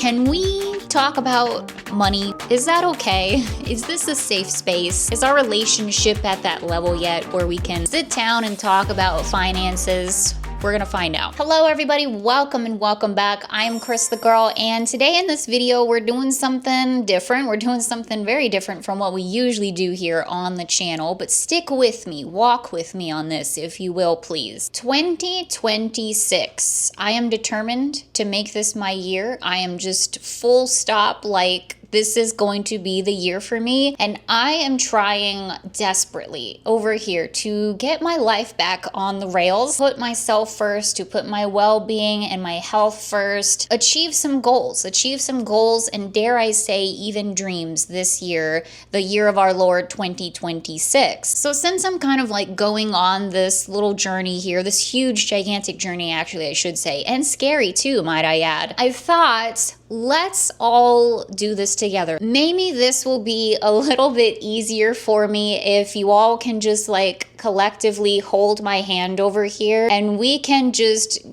Can we talk about money? Is that okay? Is this a safe space? Is our relationship at that level yet where we can sit down and talk about finances? We're gonna find out. Hello everybody, welcome and welcome back. I'm CrisTheGirl, and today in this video we're doing something different. We're doing something very different from what we usually do here on the channel, but stick with me, walk with me on this if you will, please. 2026. I am determined to make this my year. I am just full stop, like this is going to be the year for me, and I am trying desperately over here to get my life back on the rails, put myself first, to put my well-being and my health first, achieve some goals, and dare I say even dreams this year, the year of our Lord 2026. So since I'm kind of like going on this little journey here, this huge gigantic journey actually I should say, and scary too might I add, I thought let's all do this together. Maybe this will be a little bit easier for me if you all can just like collectively hold my hand over here and we can just,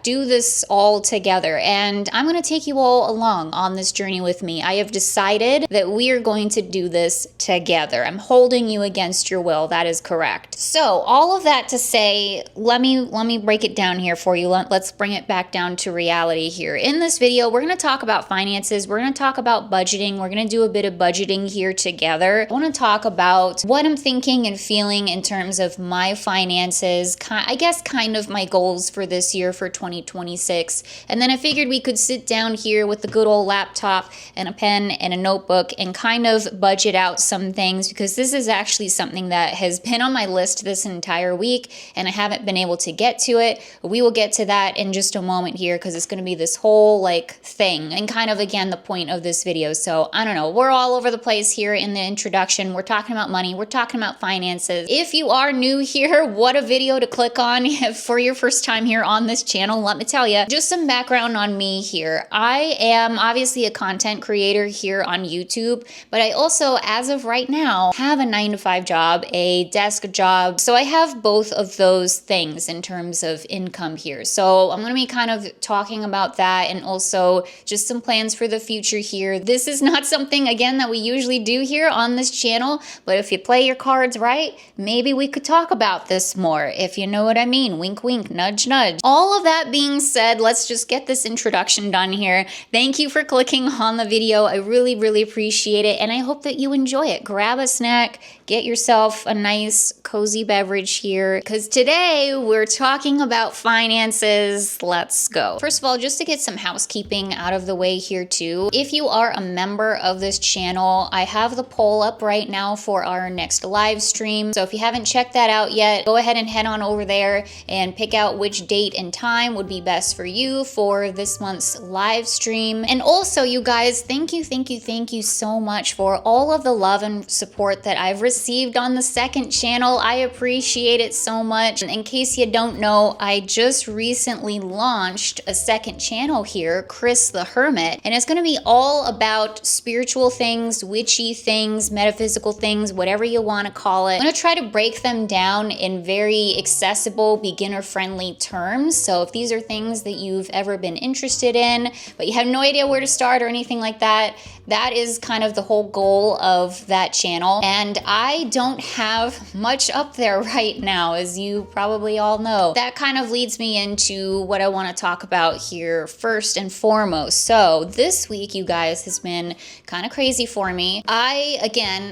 do this all together. And I'm gonna take you all along on this journey with me. I have decided that we are going to do this together. I'm holding you against your will, that is correct. So all of that to say, let me break it down here for you. Let's bring it back down to reality here. In this video, we're gonna talk about finances, we're going to talk about budgeting, we're going to do a bit of budgeting here together. I want to talk about what I'm thinking and feeling in terms of my finances, I guess kind of my goals for this year for 2026. And then I figured we could sit down here with the good old laptop and a pen and a notebook and kind of budget out some things, because this is actually something that has been on my list this entire week and I haven't been able to get to it. We will get to that in just a moment here because it's going to be this whole like thing and kind of again the point of this video. So I don't know, we're all over the place here in the introduction. We're talking about money, we're talking about finances. If you are new here, what a video to click on for your first time here on this channel. Let me tell you, just some background on me here. I am obviously a content creator here on YouTube, but I also, as of right now, have a 9-to-5 job, a desk job. So I have both of those things in terms of income here. So I'm going to be kind of talking about that and also just some plans for the future here. This is not something, again, that we usually do here on this channel, but if you play your cards right, maybe we could talk about this more, if you know what I mean. Wink, wink, nudge, nudge. All of that being said, let's just get this introduction done here. Thank you for clicking on the video. I really, really appreciate it, and I hope that you enjoy it. Grab a snack, get yourself a nice, cozy beverage here, because today we're talking about finances. Let's go. First of all, just to get some housekeeping out of the way here too, if you are a member of this channel, I have the poll up right now for our next live stream. So if you haven't checked that out yet, go ahead and head on over there and pick out which date and time would be best for you for this month's live stream. And also, you guys, thank you so much for all of the love and support that I've received on the second channel. I appreciate it so much. And in case you don't know, I just recently launched a second channel here, Cris the Hermit, and it's going to be all about spiritual things, witchy things, metaphysical things, whatever you want to call it. I'm going to try to break them down in very accessible, beginner-friendly terms. So if these are things that you've ever been interested in, but you have no idea where to start or anything like that, that is kind of the whole goal of that channel. And I don't have much up there right now, as you probably all know. That kind of leads me into what I want to talk about here first and foremost. So this week, you guys, has been kind of crazy for me. I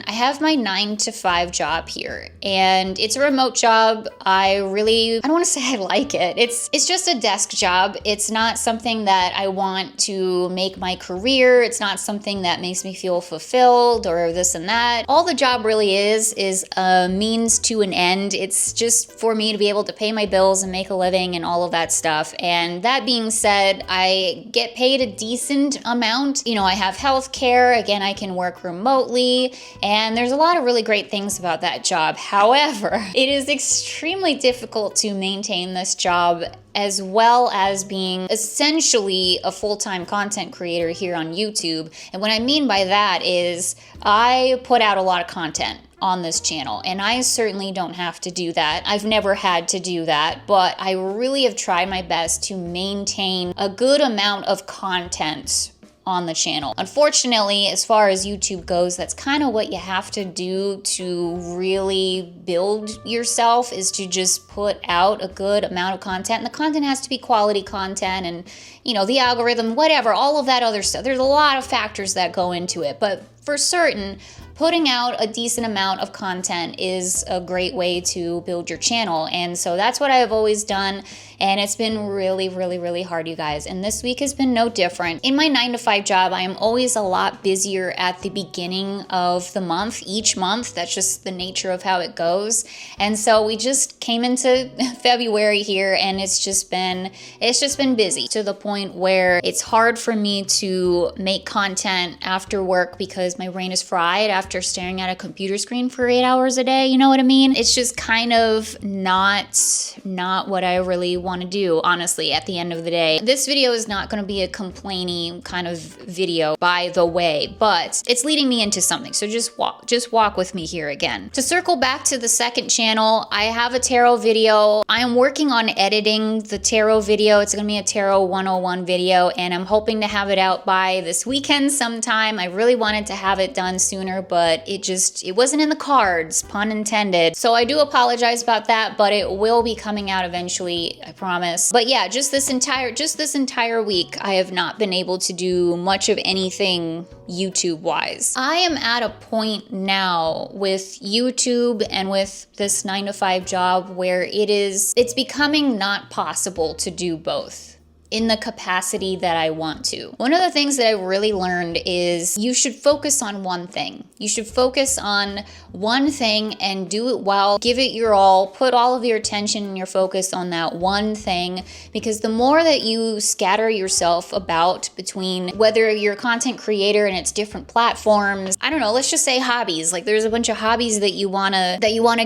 have my 9-to-5 job here, and it's a remote job. I don't want to say I like it. It's just a desk job. It's not something that I want to make my career. It's not something that makes me feel fulfilled or this and that. All the job really is a means to an end. It's just for me to be able to pay my bills and make a living and all of that stuff. And that being said, I get paid a decent amount. You know, I have health care. Again, I can work remotely, and there's a lot of really great things about that job. However, it is extremely difficult to maintain this job, as well as being essentially a full-time content creator here on YouTube. And what I mean by that is I put out a lot of content on this channel, and I certainly don't have to do that. I've never had to do that, but I really have tried my best to maintain a good amount of content on the channel. Unfortunately, as far as YouTube goes, that's kind of what you have to do to really build yourself, is to just put out a good amount of content. And the content has to be quality content, and you know, the algorithm, whatever, all of that other stuff. There's a lot of factors that go into it, but for certain, putting out a decent amount of content is a great way to build your channel. And so that's what I've always done. And it's been really, really, really hard, you guys. And this week has been no different. In my 9-to-5 job, I am always a lot busier at the beginning of the month, each month. That's just the nature of how it goes. And so we just came into February here, and it's just been busy to the point where it's hard for me to make content after work because my brain is fried after staring at a computer screen for 8 hours a day. You know what I mean? It's just kind of not what I really want to do, honestly, at the end of the day. This video is not going to be a complaining kind of video, by the way, but it's leading me into something. So just walk with me here again. To circle back to the second channel, I have a tarot video. I am working on editing the tarot video. It's going to be a tarot 101 video, and I'm hoping to have it out by this weekend sometime. I really wanted to have it done sooner, but it wasn't in the cards, pun intended. So I do apologize about that, but it will be coming out eventually, I promise. But yeah, just this entire week, I have not been able to do much of anything YouTube wise. I am at a point now with YouTube and with this 9-to-5 job where it's becoming not possible to do both in the capacity that I want to. One of the things that I really learned is you should focus on one thing. You should focus on one thing and do it well, give it your all, put all of your attention and your focus on that one thing, because the more that you scatter yourself about between whether you're a content creator and it's different platforms, I don't know, let's just say hobbies. Like there's a bunch of hobbies that you wanna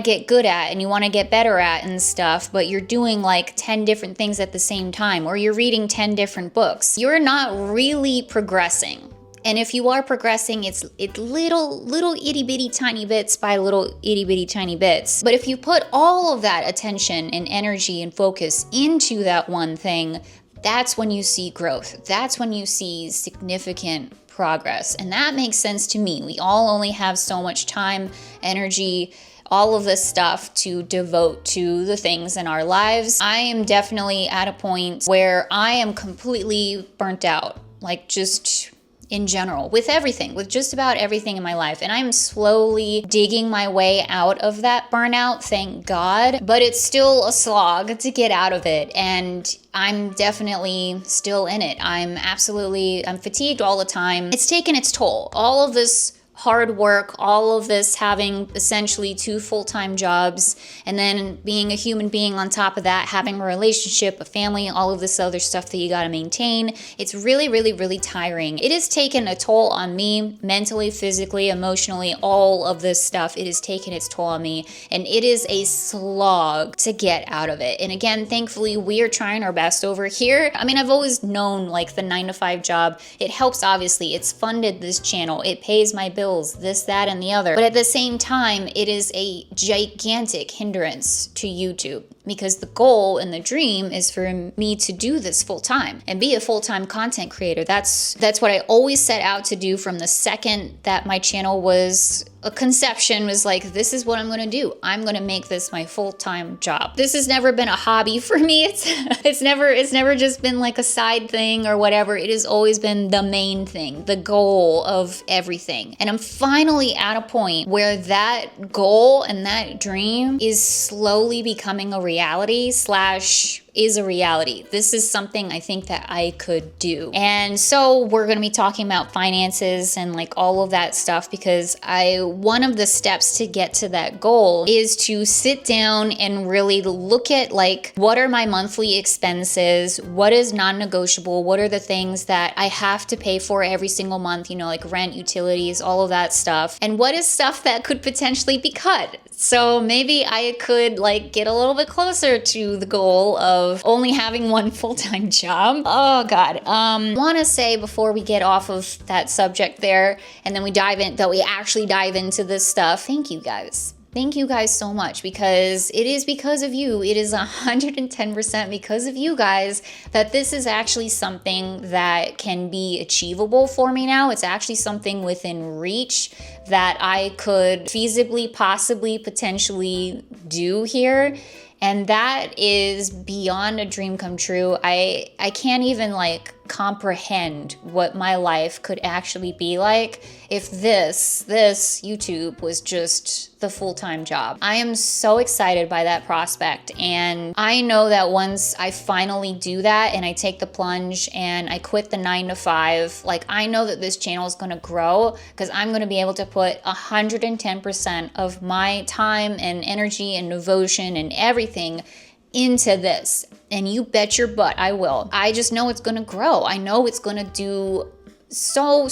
get good at and you wanna get better at and stuff, but you're doing like 10 different things at the same time, or you're reading 10 different books. You're not really progressing. And if you are progressing, it's little itty bitty tiny bits by little itty bitty tiny bits. But if you put all of that attention and energy and focus into that one thing, that's when you see growth. That's when you see significant progress. And that makes sense to me. We all only have so much time, energy, all of this stuff to devote to the things in our lives. I am definitely at a point where I am completely burnt out, like just in general, with everything, with just about everything in my life. And I'm slowly digging my way out of that burnout, thank God, but it's still a slog to get out of it. And I'm definitely still in it. I'm fatigued all the time. It's taken its toll. All of this hard work, all of this having essentially 2 full-time jobs, and then being a human being on top of that, having a relationship, a family, all of this other stuff that you gotta maintain. It's really, really, really tiring. It has taken a toll on me mentally, physically, emotionally, all of this stuff. It has taken its toll on me, and it is a slog to get out of it. And again, thankfully, we are trying our best over here. I mean, I've always known like the 9-to-5 job, it helps obviously. It's funded this channel. It pays my bills, this, that, and the other. But at the same time, it is a gigantic hindrance to YouTube, because the goal and the dream is for me to do this full time and be a full-time content creator. That's what I always set out to do from the second that my channel was a conception, was like, this is what I'm going to do. I'm going to make this my full-time job. This has never been a hobby for me. It's never just been like a side thing or whatever. It has always been the main thing, the goal of everything. And I'm finally at a point where that goal and that dream is slowly becoming a reality / is a reality. This is something I think that I could do. And so we're going to be talking about finances and like all of that stuff, because one of the steps to get to that goal is to sit down and really look at like, what are my monthly expenses? What is non-negotiable? What are the things that I have to pay for every single month? You know, like rent, utilities, all of that stuff. And what is stuff that could potentially be cut? So maybe I could like get a little bit closer to the goal of only having one full-time job. Oh God. Want to say before we get off of that subject there, and then we actually dive into this stuff. Thank you guys. Thank you guys so much, because it is because of you. It is 110% because of you guys that this is actually something that can be achievable for me now. It's actually something within reach that I could feasibly, possibly, potentially do here. And that is beyond a dream come true. I can't even like comprehend what my life could actually be like if this YouTube was just the full-time job. I am so excited by that prospect, and I know that once I finally do that and I take the plunge and I quit the 9 to 5, like I know that this channel is going to grow because I'm going to be able to put 110% of my time and energy and devotion and everything into this. And you bet your butt I will. I just know it's gonna grow. I know it's gonna do so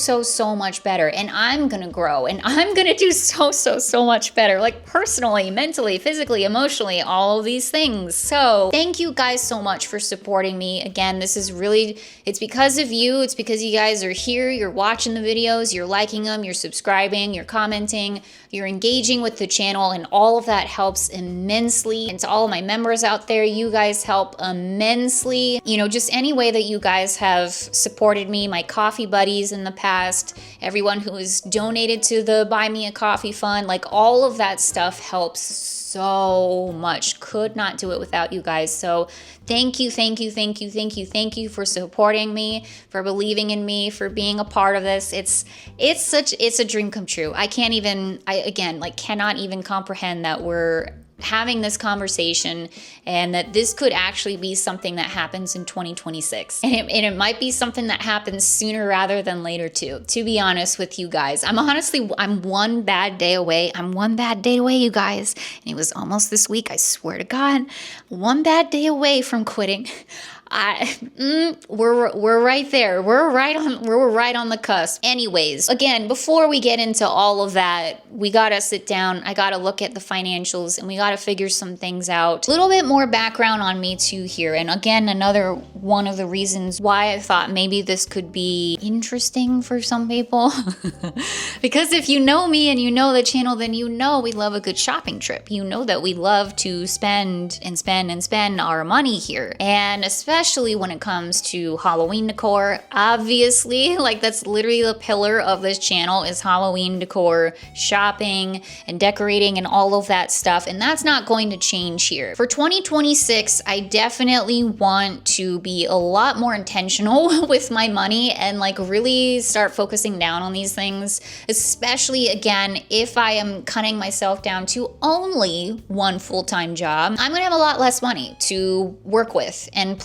much better, and I'm gonna grow, and I'm gonna do so much better, like personally, mentally, physically, emotionally, all of these things. So thank you guys so much for supporting me. Again, this is really, it's because of you. It's because you guys are here, you're watching the videos, you're liking them, you're subscribing, you're commenting, you're engaging with the channel, and all of that helps immensely. And to all of my members out there, you guys help immensely. You know, just any way that you guys have supported me, my coffee buddies in the past, everyone who has donated to the Buy Me a Coffee Fund, like all of that stuff helps so much. Could not do it without you guys. So thank you for supporting me, for believing in me, for being a part of this. It's a dream come true. I cannot even comprehend that we're having this conversation and that this could actually be something that happens in 2026. And it might be something that happens sooner rather than later too, to be honest with you guys. I'm one bad day away. I'm one bad day away, you guys. And it was almost this week, I swear to God. One bad day away from quitting. We're right there. We're right on the cusp. Anyways, again, before we get into all of that, we gotta sit down. I gotta look at the financials and we gotta figure some things out. A little bit more background on me too here. And again, another one of the reasons why I thought maybe this could be interesting for some people. Because if you know me and you know the channel, then you know we love a good shopping trip. You know that we love to spend our money here. And especially when it comes to Halloween decor. Obviously, like that's literally the pillar of this channel is Halloween decor, shopping and decorating and all of that stuff. And that's not going to change here. For 2026, I definitely want to be a lot more intentional with my money and like really start focusing down on these things, especially again, if I am cutting myself down to only one full-time job, I'm gonna have a lot less money to work with and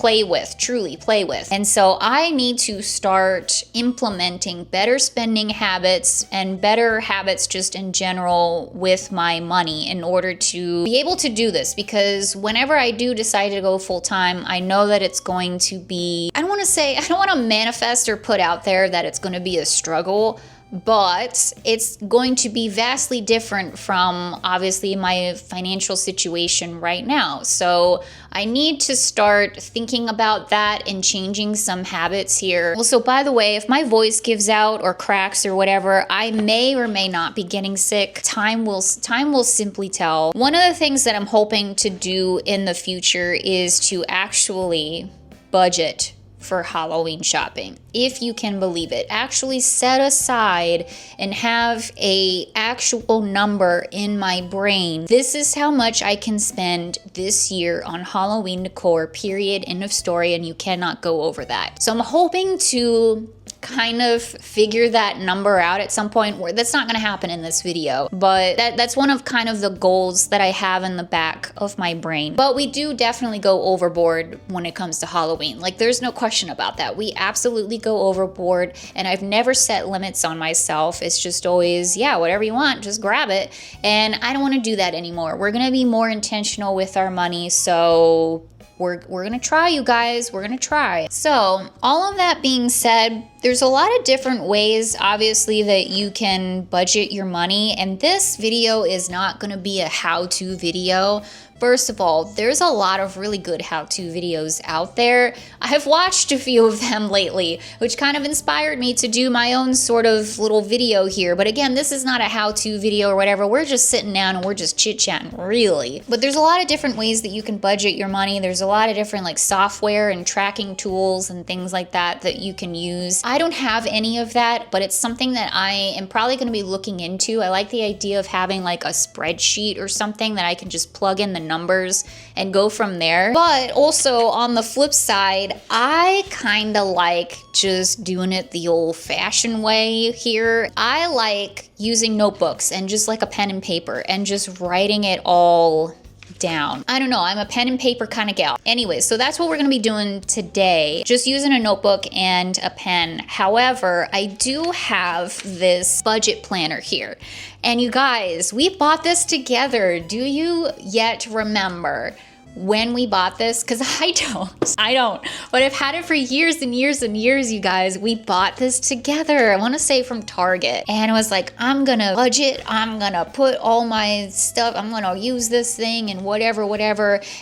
truly play with. And so I need to start implementing better spending habits and better habits just in general with my money in order to be able to do this. Because whenever I do decide to go full time, I know that it's going to be, I don't want to manifest or put out there that it's going to be a struggle, but it's going to be vastly different from obviously my financial situation right now. So I need to start thinking about that and changing some habits here. Also, by the way, if my voice gives out or cracks or whatever, I may or may not be getting sick. Time will simply tell. One of the things that I'm hoping to do in the future is to actually budget for Halloween shopping, if you can believe it. Actually set aside and have a actual number in my brain. This is how much I can spend this year on Halloween decor, period, end of story, and you cannot go over that. So I'm hoping to kind of figure that number out at some point. Where that's not going to happen in this video, but that's one of kind of the goals that I have in the back of my brain. But we do definitely go overboard when it comes to Halloween. Like there's no question about that. We absolutely go overboard, and I've never set limits on myself. It's just always, yeah, whatever you want, just grab it. And I don't want to do that anymore. We're going to be more intentional with our money. So we're gonna try, you guys. We're gonna try. So all of that being said, there's a lot of different ways, obviously, that you can budget your money. And this video is not gonna be a how-to video First of all, there's a lot of really good how-to videos out there. I have watched a few of them lately, which kind of inspired me to do my own sort of little video here. But again, this is not a how-to video or whatever. We're just sitting down and we're just chit-chatting, really. But there's a lot of different ways that you can budget your money. There's a lot of different like software and tracking tools and things like that that you can use. I don't have any of that, but it's something that I am probably going to be looking into. I like the idea of having like a spreadsheet or something that I can just plug in the numbers and go from there. But also on the flip side, I kind of like just doing it the old-fashioned way here. I like using notebooks and just like a pen and paper and just writing it all down. I don't know, I'm a pen and paper kind of gal. Anyway, so that's what we're gonna be doing today, just using a notebook and a pen. However, I do have this budget planner here. And you guys, we bought this together. Do you yet remember when we bought this? Because I don't, but I've had it for years and years and years, you guys. We bought this together, I want to say from Target, and it was like, I'm gonna budget, I'm gonna put all my stuff, I'm gonna use this thing and whatever,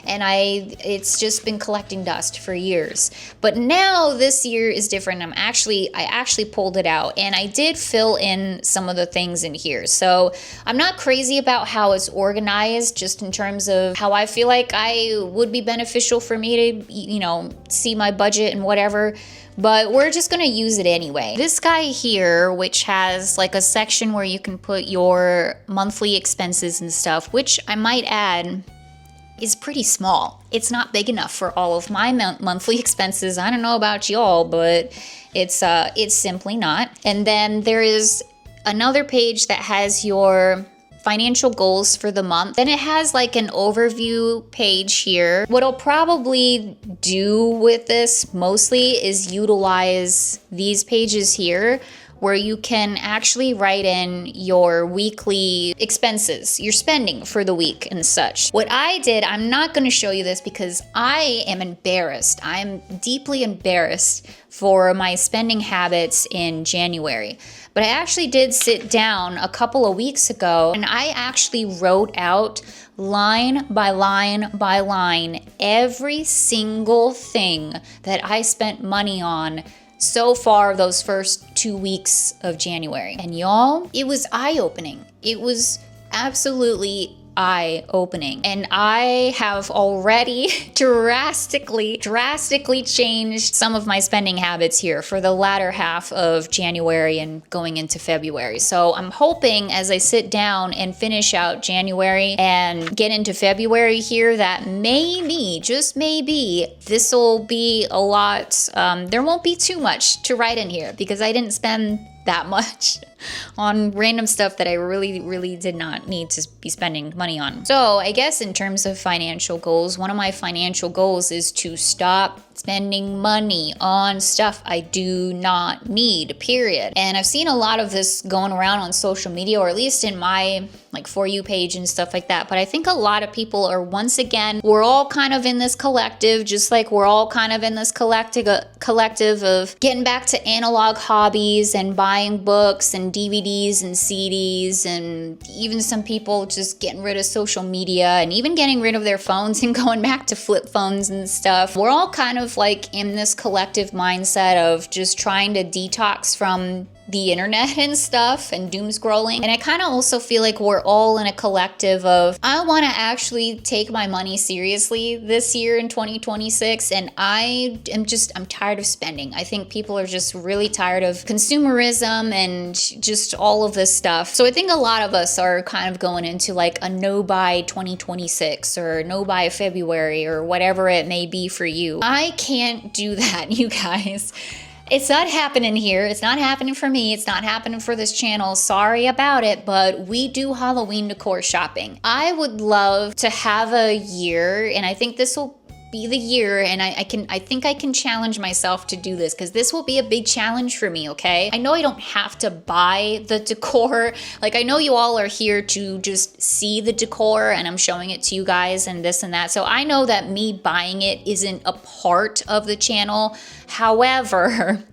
and it's just been collecting dust for years. But now this year is different. I actually pulled it out and I did fill in some of the things in here. So I'm not crazy about how it's organized, just in terms of how I feel like would be beneficial for me to, you know, see my budget and whatever, but we're just gonna use it anyway. This guy here, which has like a section where you can put your monthly expenses and stuff, which I might add is pretty small. It's not big enough for all of my monthly expenses. I don't know about y'all, but it's simply not. And then there is another page that has your financial goals for the month. Then it has like an overview page here. What I'll probably do with this mostly is utilize these pages here, where you can actually write in your weekly expenses, your spending for the week and such. What I did, I'm not gonna show you this because I am embarrassed. I'm deeply embarrassed for my spending habits in January. But I actually did sit down a couple of weeks ago and I actually wrote out line by line by line every single thing that I spent money on so far those first 2 weeks of January. And y'all, it was eye-opening. It was absolutely eye-opening. And I have already drastically changed some of my spending habits here for the latter half of January and going into February. So I'm hoping as I sit down and finish out January and get into February here that maybe, just maybe, this will be a lot, there won't be too much to write in here because I didn't spend that much on random stuff that I really did not need to be spending money on. So I guess in terms of financial goals, one of my financial goals is to stop spending money on stuff I do not need, period. And I've seen a lot of this going around on social media, or at least in my like For You page and stuff like that. But I think a lot of people are, once again, we're all kind of in this collective, just like we're all kind of in this collective of getting back to analog hobbies and buying books and DVDs and CDs, and even some people just getting rid of social media and even getting rid of their phones and going back to flip phones and stuff. We're all kind of like in this collective mindset of just trying to detox from the internet and stuff and doom scrolling. And I kind of also feel like we're all in a collective of, I want to actually take my money seriously this year in 2026. And I'm tired of spending. I think people are just really tired of consumerism and just all of this stuff. So I think a lot of us are kind of going into like a no buy 2026 or no buy February or whatever it may be for you. I can't do that, you guys. It's not happening here. It's not happening for me. It's not happening for this channel. Sorry about it, but we do Halloween decor shopping. I would love to have a year, and I think this will be the year, and I think I can challenge myself to do this, because this will be a big challenge for me, okay? I know I don't have to buy the decor. Like, I know you all are here to just see the decor, and I'm showing it to you guys and this and that. So I know that me buying it isn't a part of the channel. However,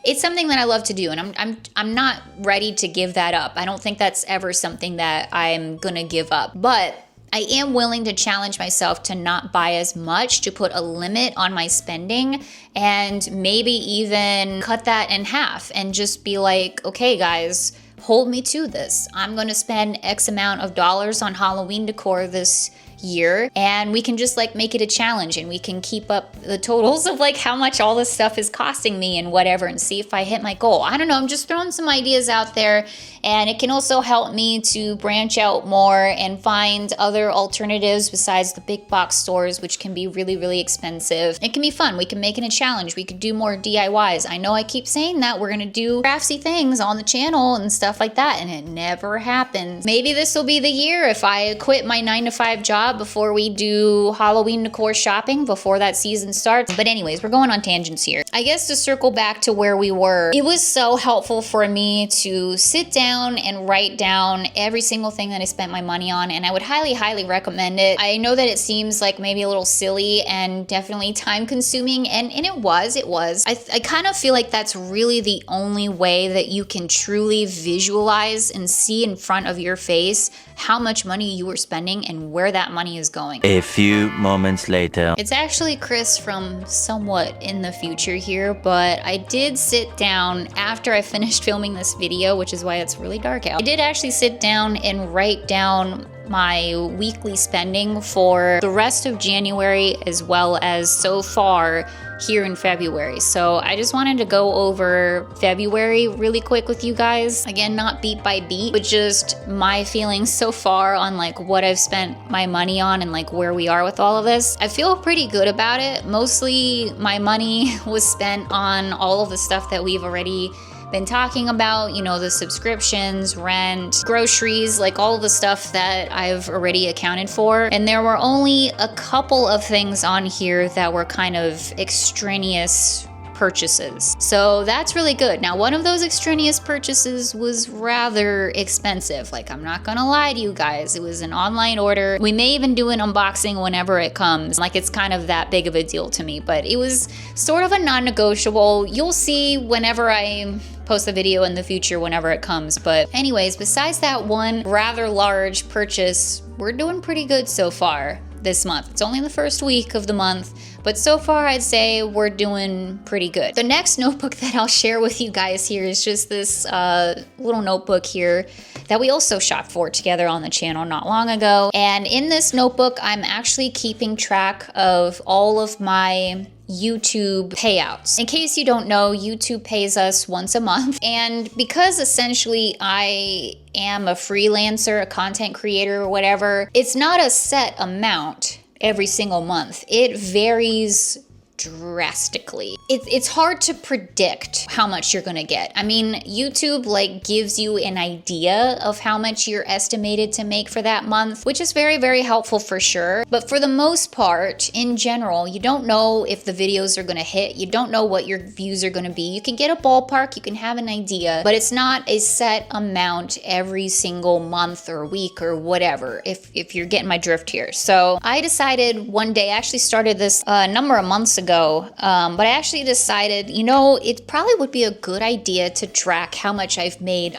it's something that I love to do, and I'm not ready to give that up. I don't think that's ever something that I'm gonna give up. But I am willing to challenge myself to not buy as much, to put a limit on my spending, and maybe even cut that in half and just be like, okay, guys, hold me to this. I'm going to spend X amount of dollars on Halloween decor this year, and we can just like make it a challenge, and we can keep up the totals of like how much all this stuff is costing me and whatever, and see if I hit my goal. I don't know, I'm just throwing some ideas out there, and it can also help me to branch out more and find other alternatives besides the big box stores, which can be really, really expensive. It can be fun. We can make it a challenge. We could do more DIYs. I know I keep saying that we're gonna do craftsy things on the channel and stuff like that, and it never happens. Maybe this will be the year if I quit my 9-to-5 job before we do Halloween decor shopping, before that season starts. But anyways, we're going on tangents here. I guess to circle back to where we were, it was so helpful for me to sit down and write down every single thing that I spent my money on, and I would highly, highly recommend it. I know that it seems like maybe a little silly and definitely time consuming, and it was. I kind of feel like that's really the only way that you can truly visualize and see in front of your face how much money you were spending and where that money is going. A few moments later. It's actually Cris from somewhat in the future here, but I did sit down after I finished filming this video, which is why it's really dark out. I did actually sit down and write down my weekly spending for the rest of January as well as so far here in February. So I just wanted to go over February really quick with you guys. Again, not beat by beat, but just my feelings so far on like what I've spent my money on and like where we are with all of this. I feel pretty good about it. Mostly my money was spent on all of the stuff that we've already been talking about, you know, the subscriptions, rent, groceries, like all of the stuff that I've already accounted for. And there were only a couple of things on here that were kind of extraneous purchases. So that's really good. Now, one of those extraneous purchases was rather expensive. Like, I'm not gonna lie to you guys. It was an online order. We may even do an unboxing whenever it comes. Like, it's kind of that big of a deal to me, but it was sort of a non-negotiable. You'll see whenever I post a video in the future whenever it comes. But anyways, besides that one rather large purchase, we're doing pretty good so far this month. It's only the first week of the month, but so far I'd say we're doing pretty good. The next notebook that I'll share with you guys here is just this little notebook here that we also shopped for together on the channel not long ago. And in this notebook, I'm actually keeping track of all of my YouTube payouts. In case you don't know, YouTube pays us once a month. And because essentially I am a freelancer, a content creator or whatever, it's not a set amount every single month. It varies drastically. It's hard to predict how much you're gonna get. I mean, YouTube like gives you an idea of how much you're estimated to make for that month, which is very, very helpful for sure. But for the most part, in general, you don't know if the videos are gonna hit. You don't know what your views are gonna be. You can get a ballpark, you can have an idea, but it's not a set amount every single month or week or whatever, if you're getting my drift here. So I decided one day, I actually started this a number of months ago, but I actually decided, you know, it probably would be a good idea to track how much I've made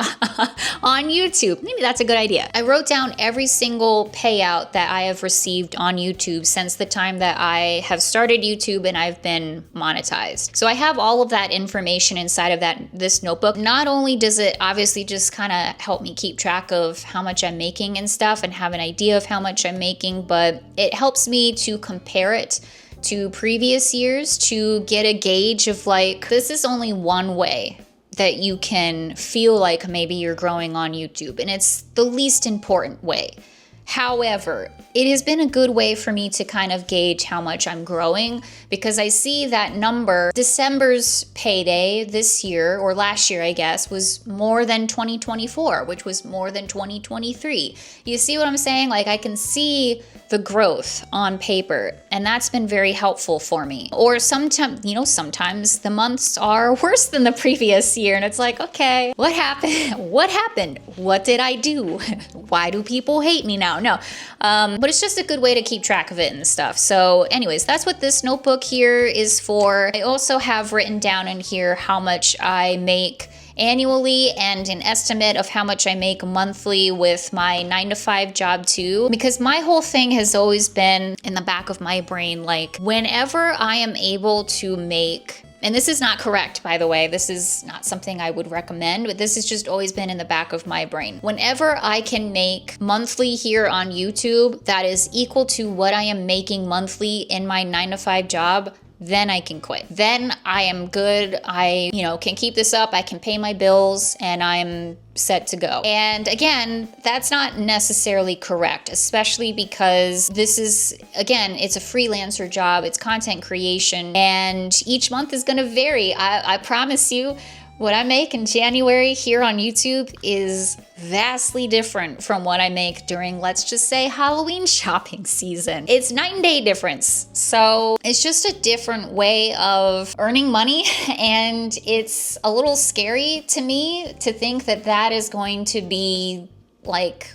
on YouTube. Maybe that's a good idea. I wrote down every single payout that I have received on YouTube since the time that I have started YouTube and I've been monetized. So I have all of that information inside of this notebook. Not only does it obviously just kind of help me keep track of how much I'm making and stuff and have an idea of how much I'm making, but it helps me to compare it to previous years to get a gauge of like, this is only one way that you can feel like maybe you're growing on YouTube, and it's the least important way. However, it has been a good way for me to kind of gauge how much I'm growing because I see that number. December's payday this year, or last year I guess, was more than 2024, which was more than 2023. You see what I'm saying? Like, I can see the growth on paper, and that's been very helpful for me. Or sometimes, you know, sometimes the months are worse than the previous year, and it's like, okay, what happened? What happened? What did I do? Why do people hate me now? No, but it's just a good way to keep track of it and stuff. So anyways, that's what this notebook here is for. I also have written down in here how much I make annually and an estimate of how much I make monthly with my 9 to 5 job too. Because my whole thing has always been in the back of my brain, like whenever I am able to make, and this is not correct, by the way, this is not something I would recommend, but this has just always been in the back of my brain. Whenever I can make monthly here on YouTube that is equal to what I am making monthly in my 9 to 5 job, then I can quit. Then I am good. I, can keep this up. I can pay my bills and I'm set to go. And again, that's not necessarily correct, especially because this is, again, it's a freelancer job. It's content creation and each month is going to vary. I promise you, what I make in January here on YouTube is vastly different from what I make during, let's just say, Halloween shopping season. It's night and day difference. So it's just a different way of earning money. And it's a little scary to me to think that that is going to be like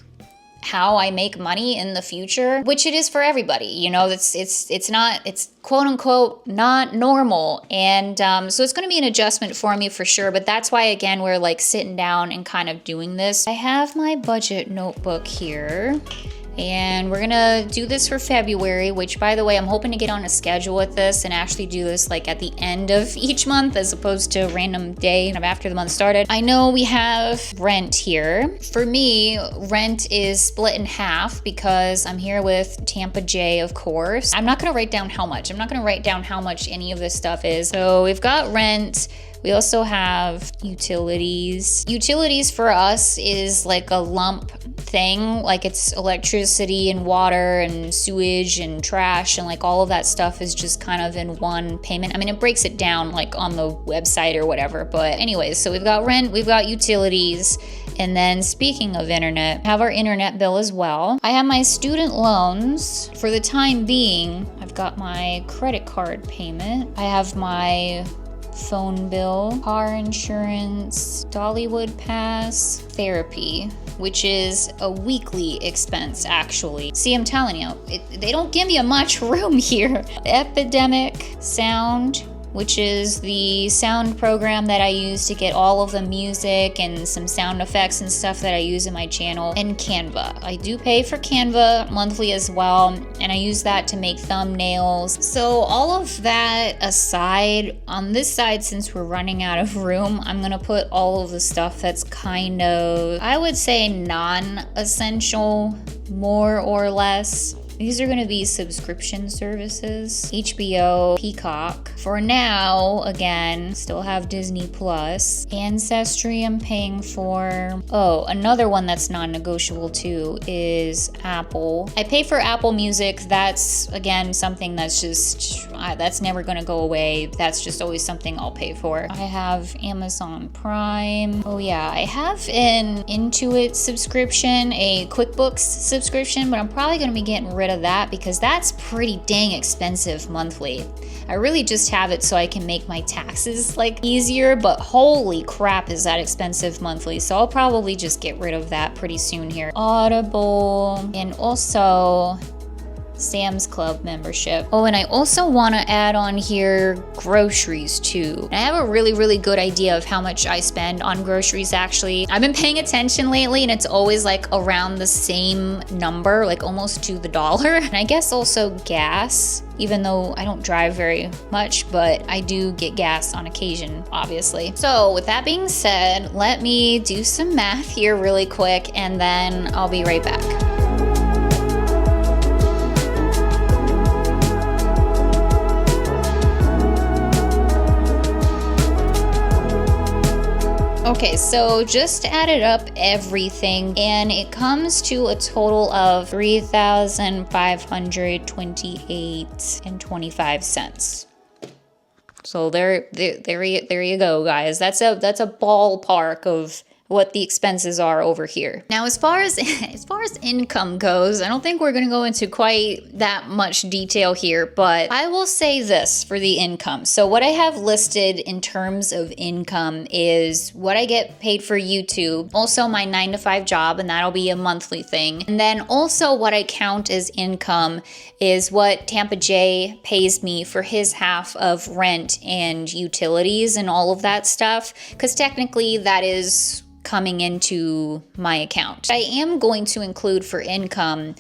how I make money in the future, which it is for everybody. It's quote unquote not normal. And so it's going to be an adjustment for me for sure. But that's why, again, we're like sitting down and kind of doing this. I have my budget notebook here. And we're gonna do this for February, which, by the way, I'm hoping to get on a schedule with this and actually do this like at the end of each month as opposed to a random day after the month started. I know we have rent here. For me, rent is split in half because I'm here with Tampa J, of course. I'm not gonna write down how much. I'm not gonna write down how much any of this stuff is. So we've got rent. We also have utilities. Utilities for us is like a lump thing, like it's electricity and water and sewage and trash and like all of that stuff is just kind of in one payment. I mean, it breaks it down like on the website or whatever, but anyways, so we've got rent, we've got utilities, and then speaking of internet, I have our internet bill as well. I have my student loans. For the time being, I've got my credit card payment. I have my phone bill, car insurance, Dollywood pass, therapy, which is a weekly expense actually. See, I'm telling you, they don't give you much room here. Epidemic Sound, which is the sound program that I use to get all of the music and some sound effects and stuff that I use in my channel, and Canva. I do pay for Canva monthly as well, and I use that to make thumbnails. So all of that aside, on this side, since we're running out of room, I'm gonna put all of the stuff that's kind of, I would say, non-essential, more or less. These are going to be subscription services, HBO, Peacock. For now, again, still have Disney Plus. Ancestry I'm paying for. Oh, another one that's non-negotiable too is Apple. I pay for Apple Music. That's, again, something that's just, that's never going to go away. That's just always something I'll pay for. I have Amazon Prime. Oh yeah, I have an Intuit subscription, a QuickBooks subscription, but I'm probably going to be getting rid of that because that's pretty dang expensive monthly. I really just have it so I can make my taxes like easier, but holy crap is that expensive monthly. So I'll probably just get rid of that pretty soon here. Audible, and also Sam's Club membership. Oh, and I also want to add on here groceries too. I have a really good idea of how much I spend on groceries actually. I've been paying attention lately and it's always like around the same number, like almost to the dollar. And I guess also gas, even though I don't drive very much, but I do get gas on occasion, obviously. So with that being said, let me do some math here really quick and then I'll be right back. Okay, so just added up everything and it comes to a total of $3,528.25. So there you go, guys. That's a ballpark of what the expenses are over here. Now, as far as income goes, I don't think we're going to go into quite that much detail here, but I will say this for the income. So what I have listed in terms of income is what I get paid for YouTube, also my 9-to-5 job, and that'll be a monthly thing. And then also what I count as income is what Tampa J pays me for his half of rent and utilities and all of that stuff, because technically that is coming into my account. What I am going to include for income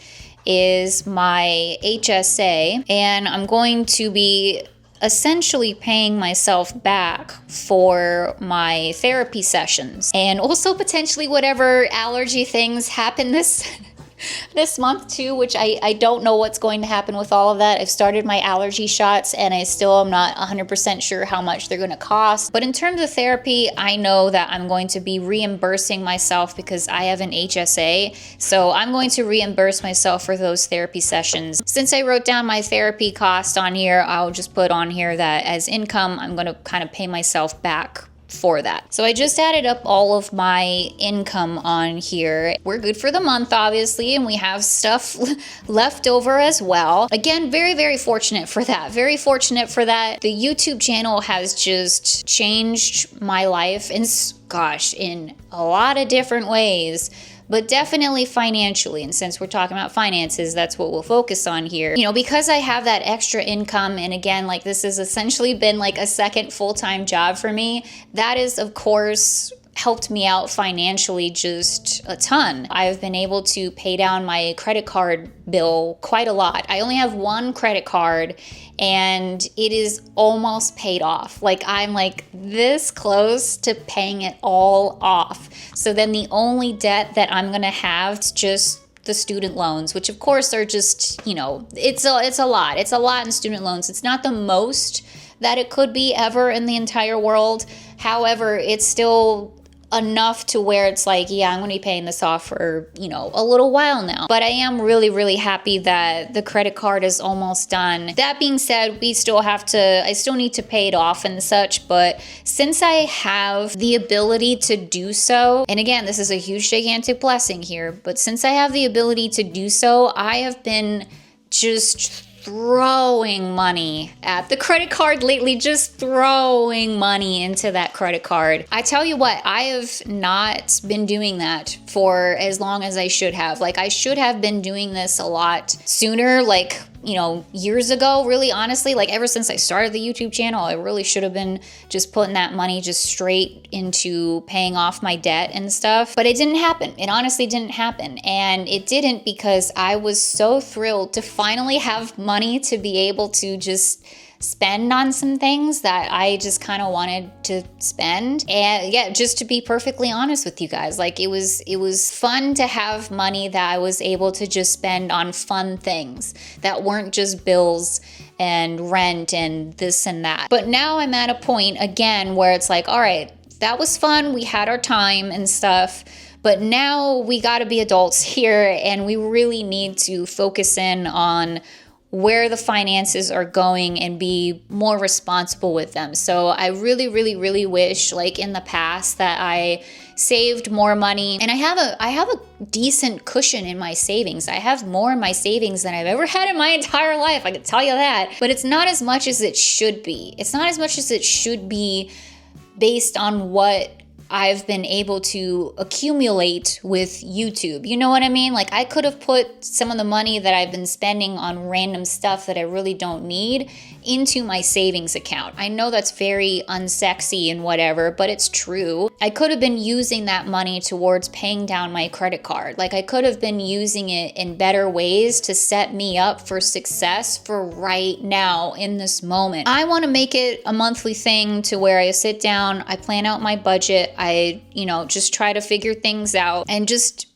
is my HSA, and I'm going to be essentially paying myself back for my therapy sessions, and also potentially whatever allergy things happen this month too, which I don't know what's going to happen with all of that. I've started my allergy shots and I still am not 100% sure how much they're going to cost. But in terms of therapy, I know that I'm going to be reimbursing myself because I have an HSA. So I'm going to reimburse myself for those therapy sessions. Since I wrote down my therapy cost on here, I'll just put on here that as income, I'm going to kind of pay myself back for that. So I just added up all of my income on here. We're good for the month, obviously, and we have stuff left over as well. Again, very, very fortunate for that. Very fortunate for that. The YouTube channel has just changed my life in a lot of different ways, but definitely financially. And since we're talking about finances, that's what we'll focus on here. You know, because I have that extra income, and again, like this has essentially been like a second full-time job for me, that is, of course, helped me out financially just a ton. I've been able to pay down my credit card bill quite a lot. I only have one credit card and it is almost paid off. Like I'm like this close to paying it all off. So then the only debt that I'm gonna have is just the student loans, which of course are just, you know, it's a lot. It's a lot in student loans. It's not the most that it could be ever in the entire world. However, it's still enough to where it's like, yeah, I'm going to be paying this off for, you know, a little while now. But I am really, really happy that the credit card is almost done. That being said, I still need to pay it off and such, but since I have the ability to do so, and again, this is a huge, gigantic blessing here, but since I have the ability to do so, I have been just throwing money at the credit card lately, just throwing money into that credit card. I tell you what, I have not been doing that for as long as I should have. Like I should have been doing this a lot sooner, like, you know, years ago, really honestly, like ever since I started the YouTube channel, I really should have been just putting that money just straight into paying off my debt and stuff. But it didn't happen. It honestly didn't happen. And it didn't because I was so thrilled to finally have money to be able to just spend on some things that I just kind of wanted to spend. And yeah, just to be perfectly honest with you guys, like it was fun to have money that I was able to just spend on fun things that weren't just bills and rent and this and that. But now I'm at a point again where it's like, all right, that was fun. We had our time and stuff. But now we got to be adults here and we really need to focus in on where the finances are going and be more responsible with them. So I really, really, really wish, like in the past, that I saved more money. And I have a decent cushion in my savings. I have more in my savings than I've ever had in my entire life. I can tell you that. But it's not as much as it should be. It's not as much as it should be based on what I've been able to accumulate with YouTube. You know what I mean? Like I could have put some of the money that I've been spending on random stuff that I really don't need into my savings account. I know that's very unsexy and whatever, but it's true. I could have been using that money towards paying down my credit card. Like I could have been using it in better ways to set me up for success for right now in this moment. I want to make it a monthly thing to where I sit down, I plan out my budget, I, just try to figure things out and just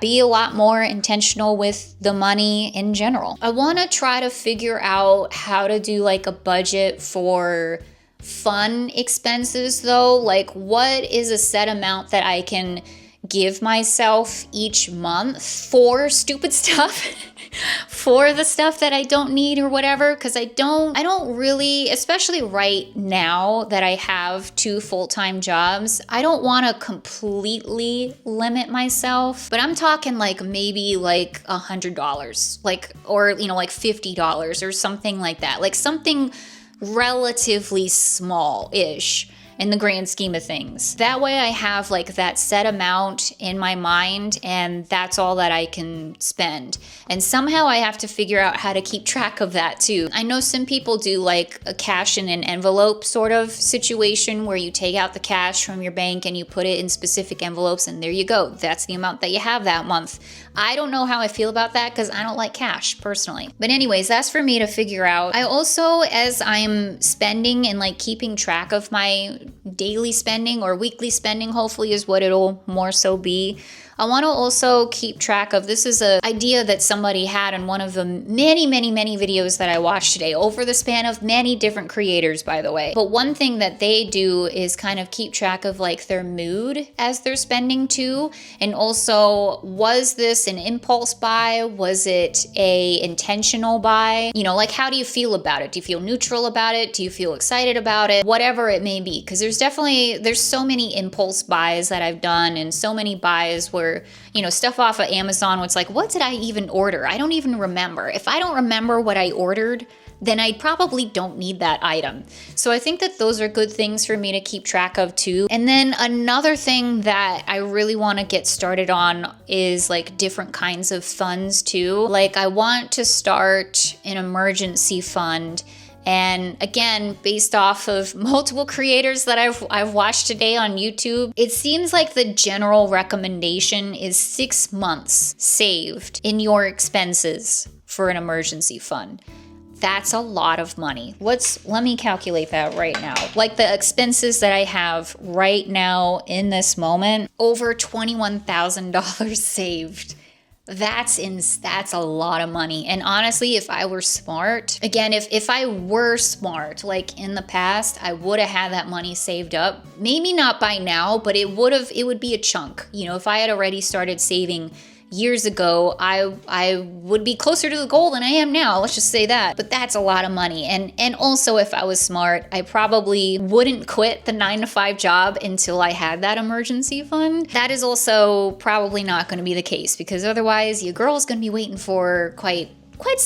be a lot more intentional with the money in general. I want to try to figure out how to do like a budget for fun expenses though. Like what is a set amount that I can give myself each month for stupid stuff. For the stuff that I don't need or whatever, because I don't really, especially right now that I have 2 full-time jobs, I don't want to completely limit myself, but I'm talking like maybe like $100, like, or like $50 or something like that, like something relatively small-ish in the grand scheme of things. That way I have like that set amount in my mind, and that's all that I can spend. And somehow I have to figure out how to keep track of that too. I know some people do like a cash in an envelope sort of situation where you take out the cash from your bank and you put it in specific envelopes, and there you go. That's the amount that you have that month. I don't know how I feel about that because I don't like cash personally. But anyways, that's for me to figure out. I also, as I'm spending and like keeping track of my daily spending or weekly spending, hopefully is what it'll more so be, I want to also keep track of, this is an idea that somebody had in one of the many videos that I watched today, over the span of many different creators, by the way. But one thing that they do is kind of keep track of like their mood as they're spending too. And also, was this an impulse buy? Was it a intentional buy? Like, how do you feel about it? Do you feel neutral about it? Do you feel excited about it? Whatever it may be. Because there's so many impulse buys that I've done, and so many buys where stuff off of Amazon, it's like, what did I even order? I don't even remember. If I don't remember what I ordered, then I probably don't need that item. So I think that those are good things for me to keep track of too. And then another thing that I really want to get started on is like different kinds of funds too. Like, I want to start an emergency fund. And again, based off of multiple creators that I've watched today on YouTube, it seems like the general recommendation is 6 months saved in your expenses for an emergency fund. That's a lot of money. Let me calculate that right now. Like, the expenses that I have right now in this moment, over $21,000 saved. That's a lot of money. And honestly, if I were smart, again, if I were smart, like in the past, I would have had that money saved up. Maybe not by now, but it would be a chunk. If I had already started saving years ago, I would be closer to the goal than I am now. Let's just say that. But that's a lot of money. And also, if I was smart, I probably wouldn't quit the 9-to-5 job until I had that emergency fund. That is also probably not going to be the case, because otherwise your girl's going to be waiting for quite a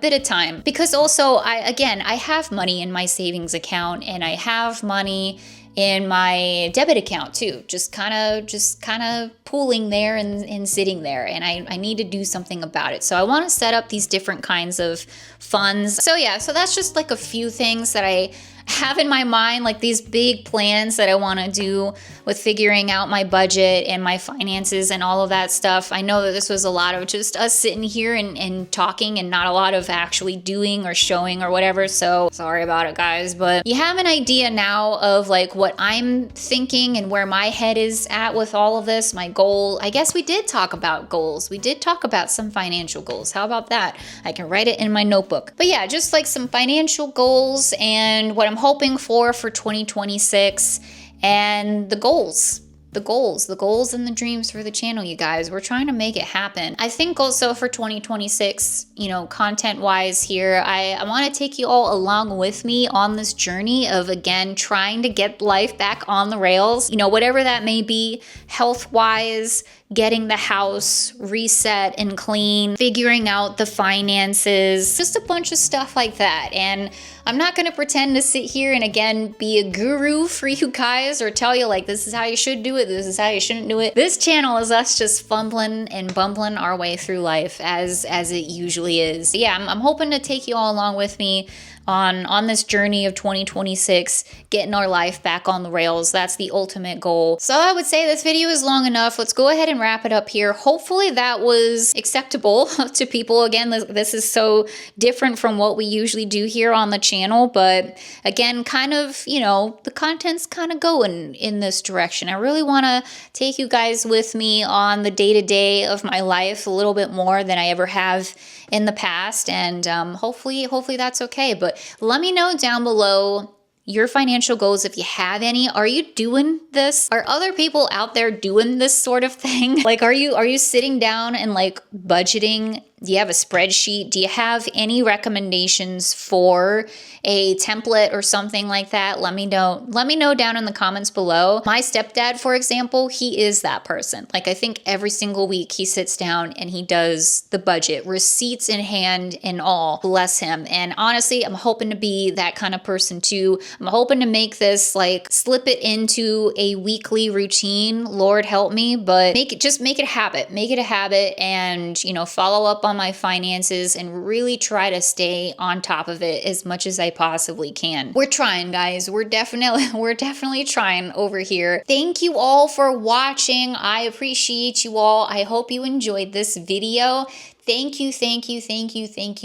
bit of time. Because also, I have money in my savings account, and I have money in my debit account too, just kind of pooling there and sitting there, and I need to do something about it. So I want to set up these different kinds of funds. So that's just like a few things that I have in my mind, like these big plans that I want to do with figuring out my budget and my finances and all of that stuff. I know that this was a lot of just us sitting here and talking, and not a lot of actually doing or showing or whatever. So sorry about it, guys. But you have an idea now of like what I'm thinking and where my head is at with all of this. My goal, I guess we did talk about goals. We did talk about some financial goals. How about that? I can write it in my notebook. But yeah, just like some financial goals and what I'm hoping for 2026, and the goals and the dreams for the channel, you guys. We're trying to make it happen. I think also for 2026, content wise here, I want to take you all along with me on this journey of, again, trying to get life back on the rails, whatever that may be, health wise, getting the house reset and clean, figuring out the finances, just a bunch of stuff like that. And I'm not going to pretend to sit here and, again, be a guru for you guys or tell you like, this is how you should do it, this is how you shouldn't do it. This channel is us just fumbling and bumbling our way through life as it usually is. Yeah, I'm hoping to take you all along with me on this journey of 2026, getting our life back on the rails. That's the ultimate goal. So I would say this video is long enough. Let's go ahead and wrap it up here. Hopefully that was acceptable to people. Again, this is so different from what we usually do here on the channel, but again, kind of, the content's kind of going in this direction. I really want to take you guys with me on the day-to-day of my life a little bit more than I ever have in the past, and hopefully that's okay. But let me know down below your financial goals, if you have any. Are you doing this? Are other people out there doing this sort of thing? Like, are you sitting down and like budgeting? Do you have a spreadsheet? Do you have any recommendations for a template or something like that? Let me know. Let me know down in the comments below. My stepdad, for example, he is that person. Like, I think every single week he sits down and he does the budget, receipts in hand and all. Bless him. And honestly, I'm hoping to be that kind of person too. I'm hoping to make this, like, slip it into a weekly routine. Lord help me, but make it a habit. Make it a habit, and, you know, follow up on my finances and really try to stay on top of it as much as I possibly can. We're trying, guys. We're definitely trying over here. Thank you all for watching. I appreciate you all. I hope you enjoyed this video. Thank you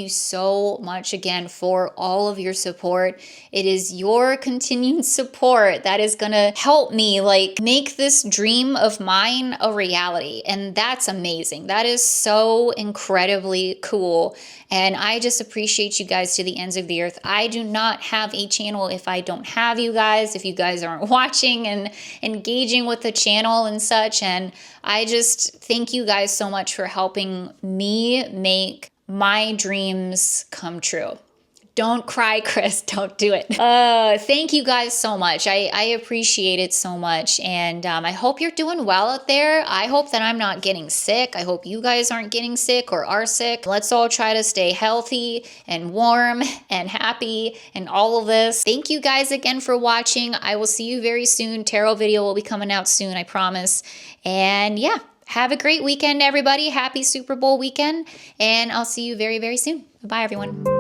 so much again for all of your support. It is your continued support that is gonna help me, like, make this dream of mine a reality. And that's amazing. That is so incredibly cool. And I just appreciate you guys to the ends of the earth. I do not have a channel if I don't have you guys, if you guys aren't watching and engaging with the channel and such. And I just thank you guys so much for helping me make my dreams come true. Don't cry, Cris. Don't do it. Thank you guys so much. I appreciate it so much. And I hope you're doing well out there. I hope that I'm not getting sick. I hope you guys aren't getting sick or are sick. Let's all try to stay healthy and warm and happy and all of this. Thank you guys again for watching. I will see you very soon. Tarot video will be coming out soon, I promise. And yeah, have a great weekend, everybody. Happy Super Bowl weekend. And I'll see you very, very soon. Bye, everyone.